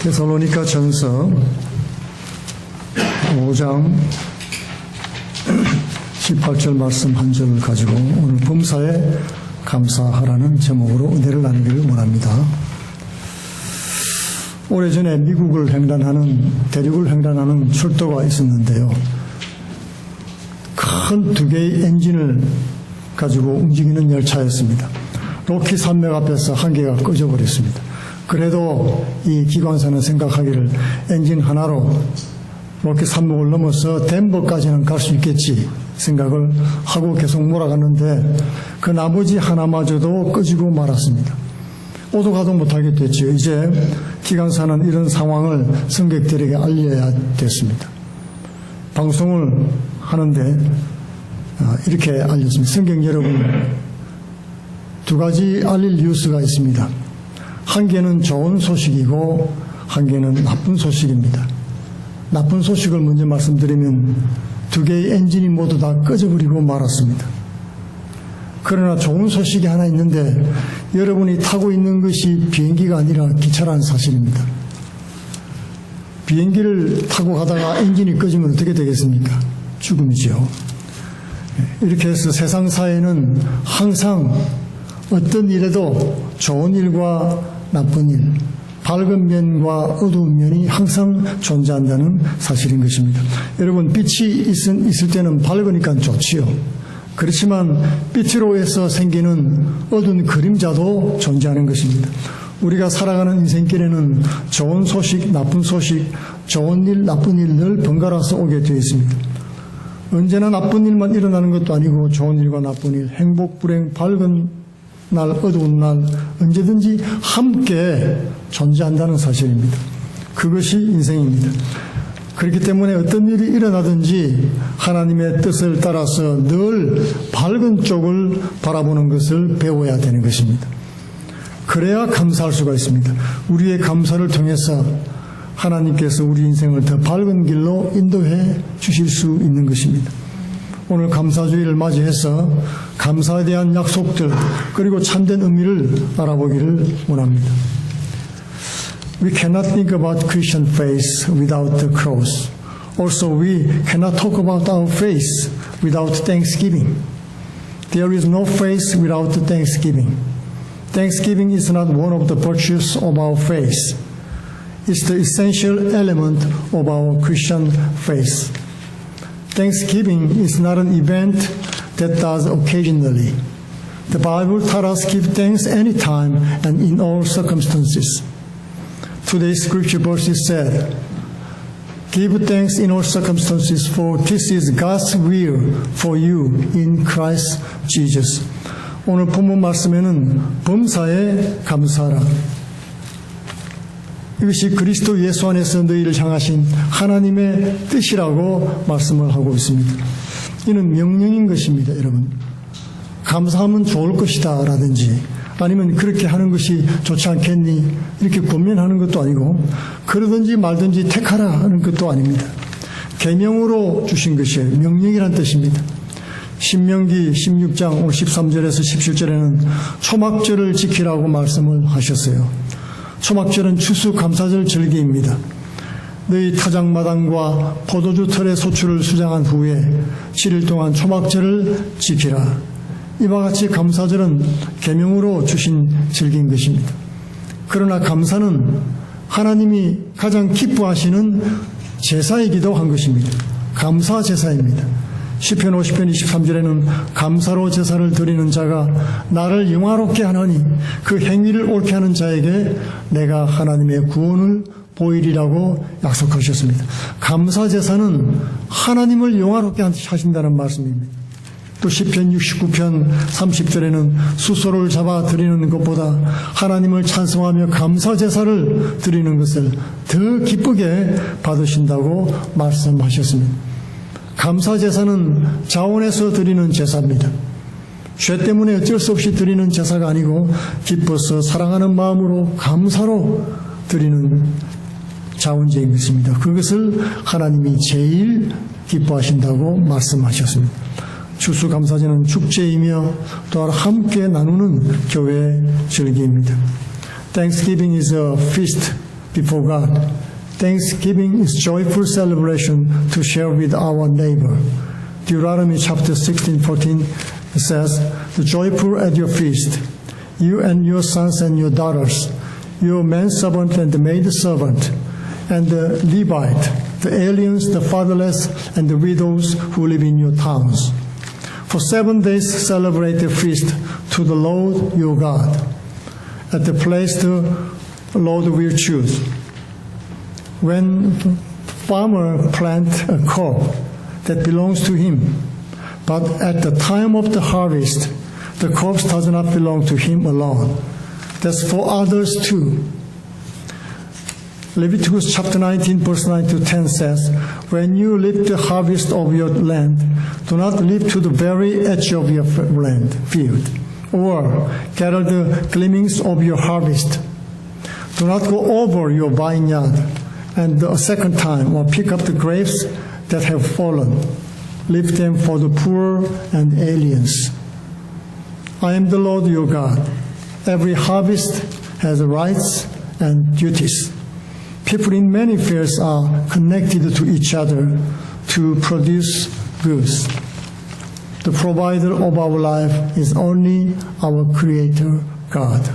데살로니가 전서 5장 18절 말씀 한 절을 가지고 오늘 범사에 감사하라는 제목으로 은혜를 나누기를 원합니다. 오래전에 미국을 대륙을 횡단하는 출도가 있었는데요. 큰 두 개의 엔진을 가지고 움직이는 열차였습니다. 로키 산맥 앞에서 한 개가 꺼져버렸습니다. 그래도 이 기관사는 생각하기를 엔진 하나로 로키 산맥을 넘어서 덴버까지는 갈 수 있겠지 생각을 하고 계속 몰아갔는데 그 나머지 하나마저도 꺼지고 말았습니다. 오도 가도 못하게 됐죠. 이제 기관사는 이런 상황을 승객들에게 알려야 됐습니다. 방송을 하는데 이렇게 알렸습니다. 승객 여러분, 두 가지 알릴 뉴스가 있습니다. 한 개는 좋은 소식이고 한 개는 나쁜 소식입니다. 나쁜 소식을 먼저 말씀드리면 두 개의 엔진이 모두 다 꺼져버리고 말았습니다. 그러나 좋은 소식이 하나 있는데 여러분이 타고 있는 것이 비행기가 아니라 기차라는 사실입니다. 비행기를 타고 가다가 엔진이 꺼지면 어떻게 되겠습니까? 죽음이죠. 이렇게 해서 세상사에는 항상 어떤 일에도 좋은 일과 나쁜 일, 밝은 면과 어두운 면이 항상 존재한다는 사실인 것입니다. 여러분, 빛이 있을 때는 밝으니까 좋지요. 그렇지만 빛으로 해서 생기는 어두운 그림자도 존재하는 것입니다. 우리가 살아가는 인생길에는 좋은 소식, 나쁜 소식, 좋은 일, 나쁜 일 늘 번갈아서 오게 되어 있습니다. 언제나 나쁜 일만 일어나는 것도 아니고 좋은 일과 나쁜 일, 행복, 불행, 밝은 날, 어두운 날 언제든지 함께 존재한다는 사실입니다. 그것이 인생입니다. 그렇기 때문에 어떤 일이 일어나든지 하나님의 뜻을 따라서 늘 밝은 쪽을 바라보는 것을 배워야 되는 것입니다. 그래야 감사할 수가 있습니다. 우리의 감사를 통해서 하나님께서 우리 인생을 더 밝은 길로 인도해 주실 수 있는 것입니다. 오늘 감사주의를 맞이해서 감사에 대한 약속들 그리고 참된 의미를 알아보기를 원합니다. We cannot think about Christian faith without the cross. Also, we cannot talk about our faith without thanksgiving. There is no faith without thanksgiving. Thanksgiving is not one of the virtues of our faith. It's the essential element of our Christian faith. Thanksgiving is not an event that does occasionally. The Bible tells us to give thanks anytime and in all circumstances. Today's scripture verses said, "Give thanks in all circumstances, for this is God's will for you in Christ Jesus." 오늘 본문 말씀에는 범사에 감사하라. 이것이 그리스도 예수 안에서 너희를 향하신 하나님의 뜻이라고 말씀을 하고 있습니다. 이는 명령인 것입니다, 여러분. 감사하면 좋을 것이다 라든지 아니면 그렇게 하는 것이 좋지 않겠니 이렇게 권면하는 것도 아니고 그러든지 말든지 택하라 하는 것도 아닙니다. 계명으로 주신 것이에요. 명령이란 뜻입니다. 신명기 16장 13절에서 17절에는 초막절을 지키라고 말씀을 하셨어요. 초막절은 추수감사절 절기입니다. 너희 타작마당과 포도주 털의 소출을 수장한 후에 7일 동안 초막절을 지키라. 이와 같이 감사절은 계명으로 주신 절기인 것입니다. 그러나 감사는 하나님이 가장 기뻐하시는 제사이기도 한 것입니다. 감사 제사입니다. 시편 50편 23절에는 감사로 제사를 드리는 자가 나를 영화롭게 하나니 그 행위를 옳게 하는 자에게 내가 하나님의 구원을 보이리라고 약속하셨습니다. 감사 제사는 하나님을 영화롭게 하신다는 말씀입니다. 또 시편 69편 30절에는 수소를 잡아 드리는 것보다 하나님을 찬송하며 감사 제사를 드리는 것을 더 기쁘게 받으신다고 말씀하셨습니다. 감사 제사는 자원해서 드리는 제사입니다. 죄 때문에 어쩔 수 없이 드리는 제사가 아니고 기뻐서 사랑하는 마음으로 감사로 드리는 자원제인 것입니다. 그것을 하나님이 제일 기뻐하신다고 말씀하셨습니다. 추수감사제는 축제이며 또한 함께 나누는 교회 절기입니다. Thanksgiving is a feast before God. Thanksgiving is joyful celebration to share with our neighbor. Deuteronomy chapter 16:14 says, "The joyful at your feast, you and your sons and your daughters, your manservant and the maidservant, and the Levite, the aliens, the fatherless, and the widows who live in your towns. For 7 days celebrate a feast to the Lord your God, at the place the Lord will choose. When farmer plant a crop that belongs to him, but at the time of the harvest, the crops does not belong to him alone. That's for others too." Leviticus chapter 19, verse 9 to 10 says, "When you reap the harvest of your land, do not reap to the very edge of your field, or gather the gleanings of your harvest. Do not go over your vineyard, and a second time, or pick up the grapes that have fallen. Leave them for the poor and aliens. I am the Lord your God. Every harvest has rights and duties. People in many fields are connected to each other to produce goods. The provider of our life is only our Creator, God."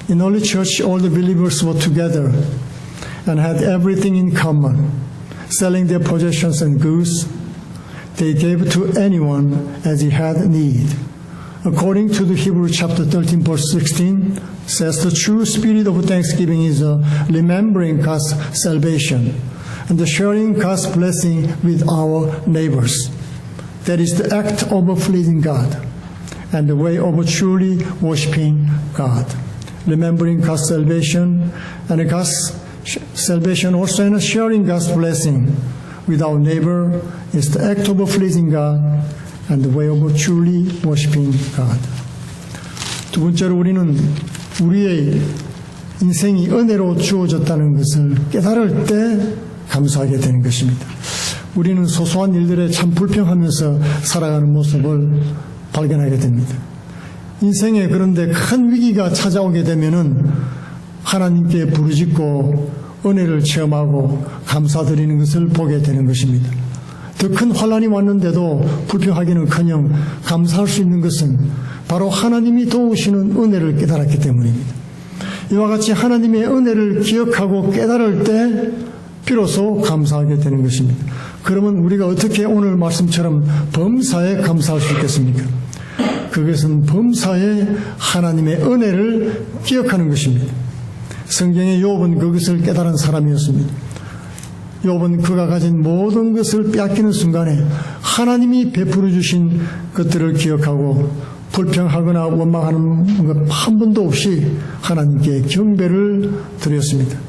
In early church, all the believers were together and had everything in common, selling their possessions and goods. They gave to anyone as he had need. According to the Hebrew chapter 13, verse 16, says the true spirit of thanksgiving is remembering God's salvation and the sharing God's blessing with our neighbors. That is the act of pleasing God and the way of truly worshiping God. Remembering God's salvation and God's salvation also and sharing God's blessing with our neighbor is the act of pleasing God and the way of truly worshiping God. 두 번째로 우리는 우리의 인생이 은혜로 주어졌다는 것을 깨달을 때 감사하게 되는 것입니다. 우리는 소소한 일들에 참 불평하면서 살아가는 모습을 발견하게 됩니다. 인생에 그런데 큰 위기가 찾아오게 되면은 하나님께 부르짖고 은혜를 체험하고 감사드리는 것을 보게 되는 것입니다. 더 큰 환난이 왔는데도 불평하기는커녕 감사할 수 있는 것은 바로 하나님이 도우시는 은혜를 깨달았기 때문입니다. 이와 같이 하나님의 은혜를 기억하고 깨달을 때 비로소 감사하게 되는 것입니다. 그러면 우리가 어떻게 오늘 말씀처럼 범사에 감사할 수 있겠습니까? 그것은 범사에 하나님의 은혜를 기억하는 것입니다. 성경의 욥은 그것을 깨달은 사람이었습니다. 욥은 그가 가진 모든 것을 빼앗기는 순간에 하나님이 베풀어 주신 것들을 기억하고 불평하거나 원망하는 것 한 번도 없이 하나님께 경배를 드렸습니다.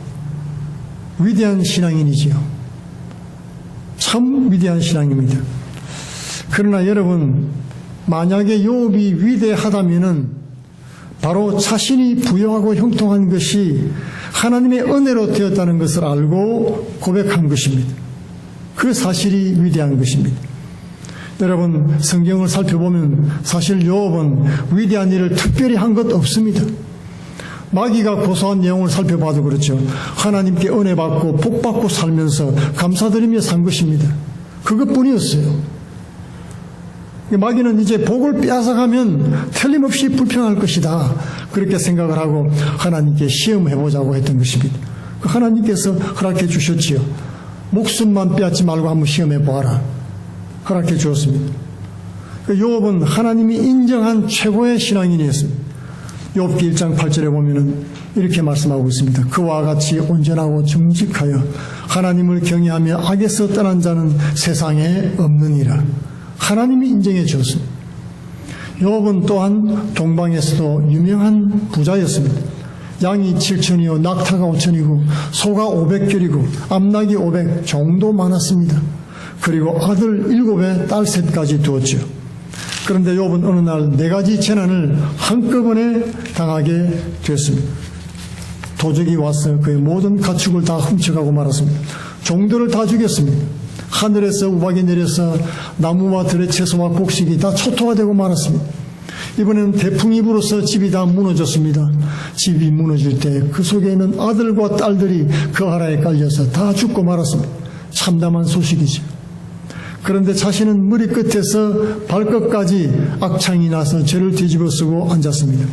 위대한 신앙인이지요. 참 위대한 신앙입니다. 그러나 여러분, 만약에 욥이 위대하다면은 바로 자신이 부여하고 형통한 것이 하나님의 은혜로 되었다는 것을 알고 고백한 것입니다. 그 사실이 위대한 것입니다. 여러분, 성경을 살펴보면 사실 욥은 위대한 일을 특별히 한 것 없습니다. 마귀가 고소한 내용을 살펴봐도 그렇죠. 하나님께 은혜 받고 복 받고 살면서 감사드리며 산 것입니다. 그것뿐이었어요. 마귀는 이제 복을 빼앗아가면 틀림없이 불평할 것이다. 그렇게 생각을 하고 하나님께 시험해보자고 했던 것입니다. 하나님께서 허락해 주셨지요. 목숨만 빼앗지 말고 한번 시험해보아라. 허락해 주었습니다. 욥은 하나님이 인정한 최고의 신앙인이었습니다. 욥기 1장 8절에 보면은 이렇게 말씀하고 있습니다. 그와 같이 온전하고 정직하여 하나님을 경외하며 악에서 떠난 자는 세상에 없느니라. 하나님이 인정해 주었습니다. 욥은 또한 동방에서도 유명한 부자였습니다. 양이 7천이요 낙타가 5천이고 소가 500결이고 암낙이 500 정도 많았습니다. 그리고 아들 7에 딸 3까지 두었죠. 그런데 욥은 어느 날 4가지 재난을 한꺼번에 당하게 되었습니다. 도적이 와서 그의 모든 가축을 다 훔쳐가고 말았습니다. 종들을 다 죽였습니다. 하늘에서 우박이 내려서 나무와 들의 채소와 곡식이 다 초토화 되고 말았습니다. 이번에는 태풍이 불어서 집이 다 무너졌습니다. 집이 무너질 때 그 속에 있는 아들과 딸들이 그 하라에 깔려서 다 죽고 말았습니다. 참담한 소식이죠. 그런데 자신은 머리 끝에서 발끝까지 악창이 나서 죄를 뒤집어 쓰고 앉았습니다.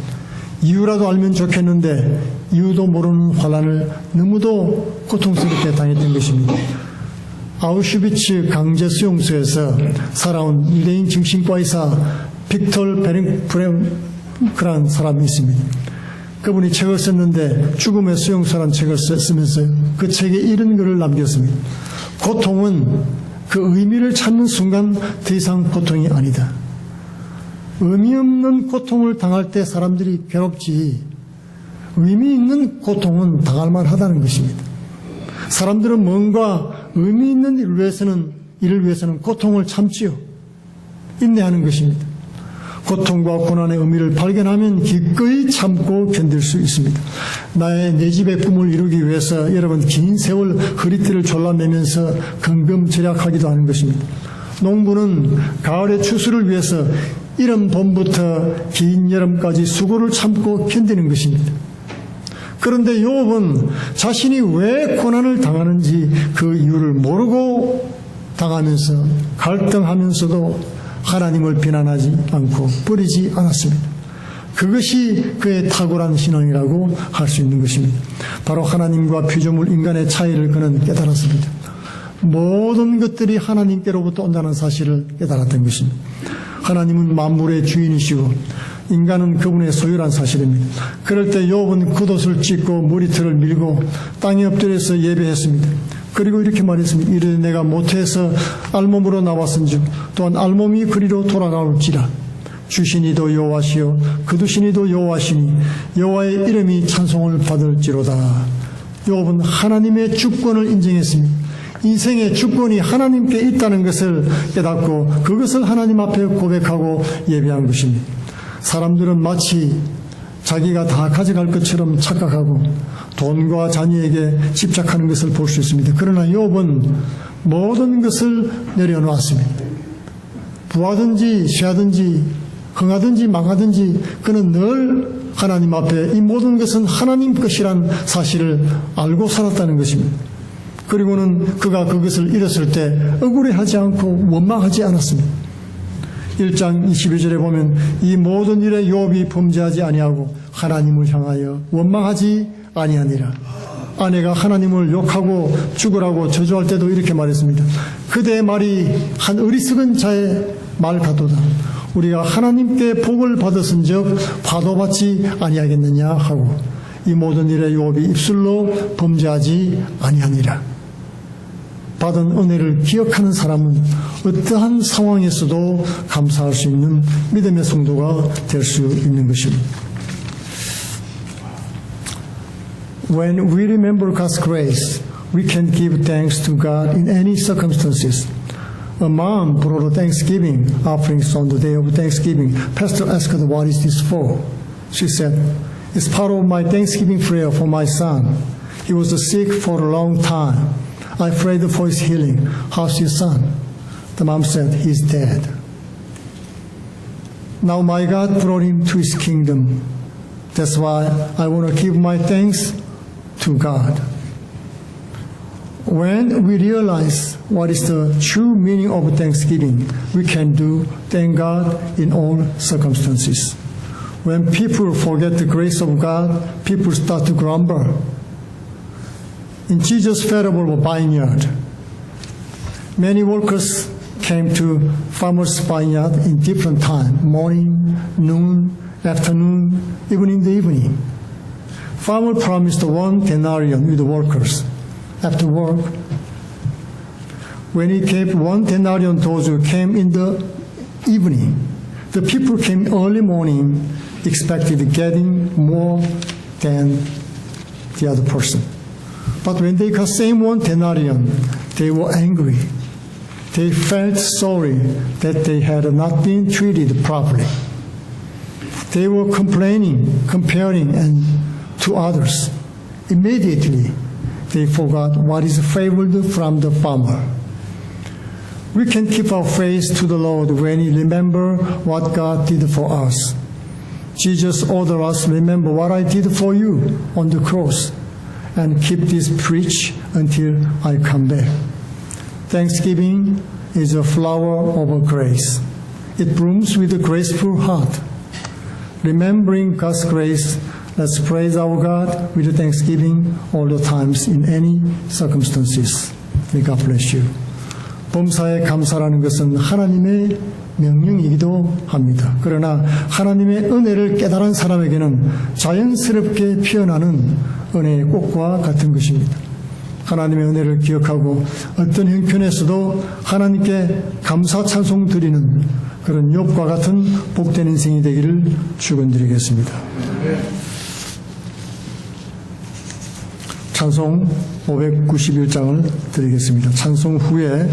이유라도 알면 좋겠는데 이유도 모르는 환란을 너무도 고통스럽게 당했던 것입니다. 아우슈비츠 강제 수용소에서 살아온 유대인 정신과 의사 빅톨 베링프랭크라는 사람이 있습니다. 그분이 책을 썼는데 죽음의 수용소라는 책을 쓰면서 그 책에 이런 글을 남겼습니다. 고통은 그 의미를 찾는 순간 더 이상 고통이 아니다. 의미 없는 고통을 당할 때 사람들이 괴롭지 의미 있는 고통은 당할 만하다는 것입니다. 사람들은 뭔가 의미 있는 일을 위해서는 고통을 참지요. 인내하는 것입니다. 고통과 고난의 의미를 발견하면 기꺼이 참고 견딜 수 있습니다. 나의 내 집의 꿈을 이루기 위해서 여러분 긴 세월 허리띠를 졸라매면서 근검절약하기도 하는 것입니다. 농부는 가을의 추수를 위해서 이른 봄부터 긴 여름까지 수고를 참고 견디는 것입니다. 그런데 욥은 자신이 왜 고난을 당하는지 그 이유를 모르고 당하면서 갈등하면서도 하나님을 비난하지 않고 버리지 않았습니다. 그것이 그의 탁월한 신앙이라고 할 수 있는 것입니다. 바로 하나님과 피조물 인간의 차이를 그는 깨달았습니다. 모든 것들이 하나님께로부터 온다는 사실을 깨달았던 것입니다. 하나님은 만물의 주인이시고 인간은 그분의 소유란 사실입니다. 그럴 때 욥은 겉옷을 찢고 머리털을 밀고 땅에 엎드려서 예배했습니다. 그리고 이렇게 말했습니다. 이르되 내가 모태에서 알몸으로 나왔은즉 또한 알몸이 그리로 돌아가올지라. 주시니도 여호와시요 거두시니도 여호와시니 여호와의 이름이 찬송을 받을지로다. 욥은 하나님의 주권을 인정했습니다. 인생의 주권이 하나님께 있다는 것을 깨닫고 그것을 하나님 앞에 고백하고 예배한 것입니다. 사람들은 마치 자기가 다 가져갈 것처럼 착각하고 돈과 자녀에게 집착하는 것을 볼 수 있습니다. 그러나 욥은 모든 것을 내려놓았습니다. 부하든지 쉬하든지 흥하든지 망하든지 그는 늘 하나님 앞에 이 모든 것은 하나님 것이란 사실을 알고 살았다는 것입니다. 그리고는 그가 그것을 잃었을 때 억울해하지 않고 원망하지 않았습니다. 1장 22절에 보면 이 모든 일에 욥이 범죄하지 아니하고 하나님을 향하여 원망하지 아니하니라. 아내가 하나님을 욕하고 죽으라고 저주할 때도 이렇게 말했습니다. 그대의 말이 한 어리석은 자의 말 같도다. 우리가 하나님께 복을 받았은즉 파도받지 아니하겠느냐 하고 이 모든 일에 욥이 입술로 범죄하지 아니하니라. 받은 은혜를 기억하는 사람은 어떠한 상황에서도 감사할 수 있는 믿음의 성도가 될 수 있는 것입니다. When we remember God's grace, we can give thanks to God in any circumstances. A mom brought a Thanksgiving offerings on the day of Thanksgiving. Pastor asked her, what is this for? She said, it's part of my Thanksgiving prayer for my son. He was sick for a long time. I prayed for his healing. How's your son? The mom said, he's dead. Now my God brought him to his kingdom. That's why I want to give my thanks to God. When we realize what is the true meaning of Thanksgiving, we can do thank God in all circumstances. When people forget the grace of God, people start to grumble. In Jesus' parable of vineyard, many workers came to farmers' vineyard in different time, morning, noon, afternoon, even in the evening. Farmer promised 1 denarius with the workers after work. When he gave 1 denarius those who came in the evening, the people came early morning, expected getting more than the other person. But when they got same 1 denarius, they were angry. They felt sorry that they had not been treated properly. They were complaining, comparing, and to others. Immediately, they forgot what is favored from the farmer. We can keep our faith to the Lord when we remember what God did for us. Jesus ordered us, remember what I did for you on the cross, and keep this preach until I come back. Thanksgiving is a flower of grace. It blooms with a graceful heart. Remembering God's grace, let's praise our God with thanksgiving all the times in any circumstances. May God bless you. 범사에 감사라는 것은 하나님의 명령이기도 합니다. 그러나 하나님의 은혜를 깨달은 사람에게는 자연스럽게 피어나는 은혜의 꽃과 같은 것입니다. 하나님의 은혜를 기억하고 어떤 형편에서도 하나님께 감사 찬송 드리는 그런 욥과 같은 복된 인생이 되기를 축원드리겠습니다. 찬송 591장을 드리겠습니다. 찬송 후에